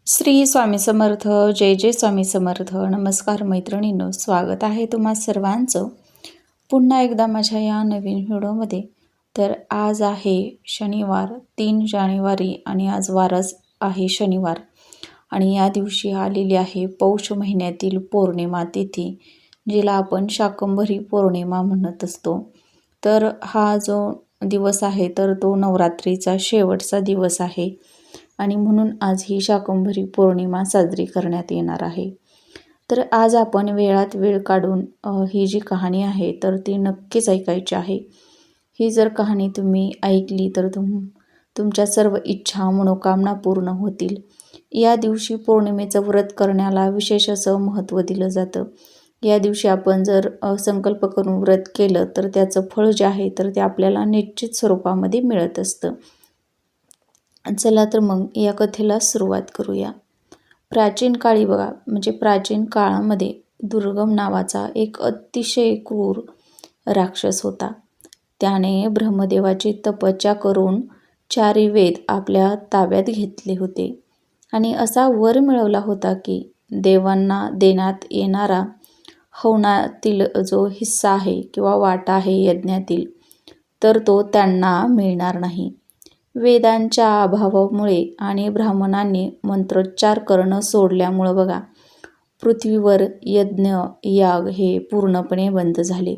श्री स्वामी समर्थ. जय जय स्वामी समर्थ. नमस्कार मैत्रिणींनो, स्वागत आहे तुम्हा सर्वांचं पुन्हा एकदा माझ्या या नवीन व्हिडिओमध्ये. तर आज आहे शनिवार 3 जानेवारी आणि आज वारच आहे शनिवार आणि या दिवशी आलेली आहे पौष महिन्यातील पौर्णिमा तिथी, जिला आपण शाकंभरी पौर्णिमा म्हणत असतो. तर हा जो दिवस आहे तर तो नवरात्रीचा शेवटचा दिवस आहे आणि म्हणून आज ही शाकंभरी पौर्णिमा साजरी करण्यात येणार आहे. तर आज आपण वेळात वेळ काढून ही जी कहाणी आहे तर ती नक्कीच ऐकायची आहे. ही जर कहाणी तुम्ही ऐकली तर तुमच्या सर्व इच्छा मनोकामना पूर्ण होतील. या दिवशी पौर्णिमेचं व्रत करण्याला विशेष असं महत्त्व दिलं जातं. या दिवशी आपण जर संकल्प करून व्रत केलं तर त्याचं फळ जे आहे तर ते आपल्याला निश्चित स्वरूपामध्ये मिळत असतं. चला तर मग या कथेला सुरुवात करूया. प्राचीन काळी बघा, म्हणजे प्राचीन काळामध्ये दुर्गम नावाचा एक अतिशय क्रूर राक्षस होता. त्याने ब्रह्मदेवाची तपस्या करून 4 वेद आपल्या ताब्यात घेतले होते आणि असा वर मिळवला होता की देवांना देण्यात येणारा हवनातील जो हिस्सा आहे किंवा वाटा आहे यज्ञातील, तर तो त्यांना मिळणार नाही. वेदांच्या अभावामुळे आणि ब्राह्मणांनी मंत्रोच्चार करणं सोडल्यामुळं बघा, पृथ्वीवर यज्ञ याग हे पूर्णपणे बंद झाले.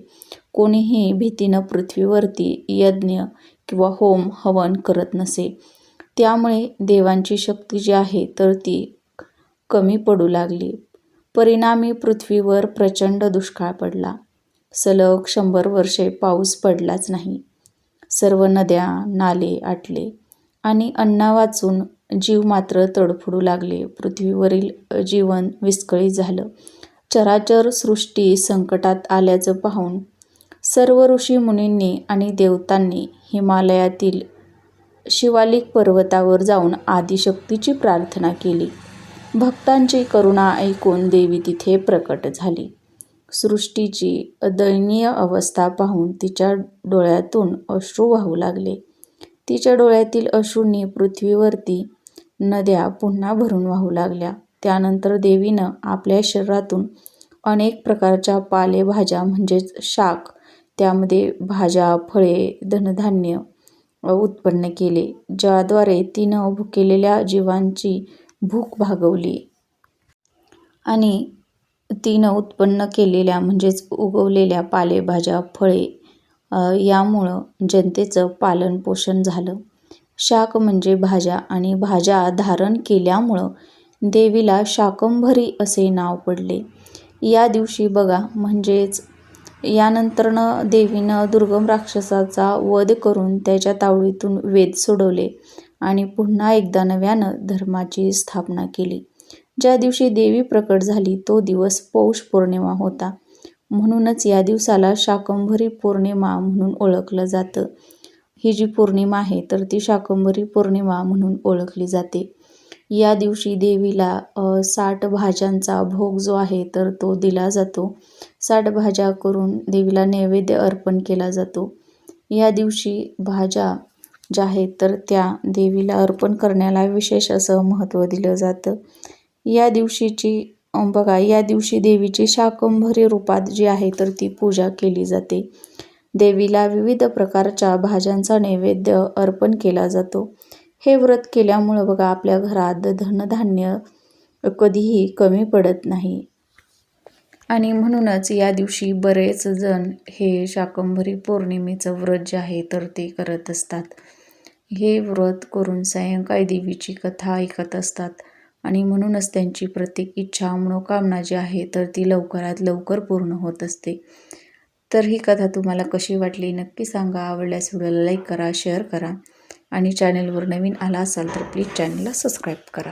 कोणीही भीतीनं पृथ्वीवरती यज्ञ किंवा होम हवन करत नसे. त्यामुळे देवांची शक्ती जी आहे तर ती कमी पडू लागली. परिणामी पृथ्वीवर प्रचंड दुष्काळ पडला. सलग 100 वर्षे पाऊस पडलाच नाही. सर्व नद्या नाले आटले आणि अन्न वाचून जीव मात्र तडफडू लागले. पृथ्वीवरील जीवन विस्कळीत झालं. चराचर सृष्टी संकटात आल्याचं पाहून सर्व ऋषी मुनींनी आणि देवतांनी हिमालयातील शिवालिक पर्वतावर जाऊन आदिशक्तीची प्रार्थना केली. भक्तांची करुणा ऐकून देवी तिथे प्रकट झाली. सृष्टीची दयनीय अवस्था पाहून तिच्या डोळ्यातून अश्रू वाहू लागले. तिच्या डोळ्यातील अश्रूंनी पृथ्वीवरती नद्या पुन्हा भरून वाहू लागल्या. त्यानंतर देवीनं आपल्या शरीरातून अनेक प्रकारच्या पालेभाज्या म्हणजेच शाक, त्यामध्ये भाज्या, फळे, धनधान्य उत्पन्न केले, ज्याद्वारे तिनं भुकेलेल्या जीवांची भूक भागवली आणि तिनं उत्पन्न केलेल्या म्हणजेच उगवलेल्या पालेभाज्या, फळे यामुळं जनतेचं पालनपोषण झालं. शाक म्हणजे भाज्या आणि भाज्या धारण केल्यामुळं देवीला शाकंभरी असे नाव पडले. या दिवशी बघा, म्हणजेच यानंतरनं देवीनं दुर्गम राक्षसाचा वध करून त्याच्या तावडीतून वेद सोडवले आणि पुन्हा एकदा नव्यानं धर्माची स्थापना केली. ज्या दिवशी देवी प्रकट झाली तो दिवस पौष पौर्णिमा होता. म्हणूनच या दिवसाला शाकंभरी पौर्णिमा म्हणून ओळखलं जातं. ही जी पौर्णिमा आहे तर ती शाकंभरी पौर्णिमा म्हणून ओळखली जाते. या दिवशी देवीला 60 भाज्यांचा भोग जो आहे तर तो दिला जातो. 60 भाज्या करून देवीला नैवेद्य अर्पण केला जातो. या दिवशी भाज्या ज्या आहेत तर त्या देवीला अर्पण करण्याला विशेष असं महत्त्व दिलं जातं. या दिवशी देवीची शाकंभरी रूपात जी आहे तर ती पूजा केली जाते. देवीला विविध प्रकारच्या भाज्यांचा नैवेद्य अर्पण केला जातो. हे व्रत केल्यामुळं बघा, आपल्या घरात धनधान्य कधीही कमी पडत नाही आणि म्हणूनच या दिवशी बरेच जण हे शाकंभरी पौर्णिमेचं व्रत जे आहे तर ते करत असतात. हे व्रत करून सायंकाळी देवीची कथा ऐकत असतात आणि म्हणूनच त्यांची प्रत्येक इच्छा मनोकामना जी आहे तर ती लवकरात लवकर पूर्ण होत असते. तर ही कथा तुम्हाला कशी वाटली नक्की सांगा. आवडल्यास व्हिडिओला लाईक करा, शेअर करा आणि चॅनलवर नवीन आला असाल तर प्लीज चॅनलला सबस्क्राईब करा.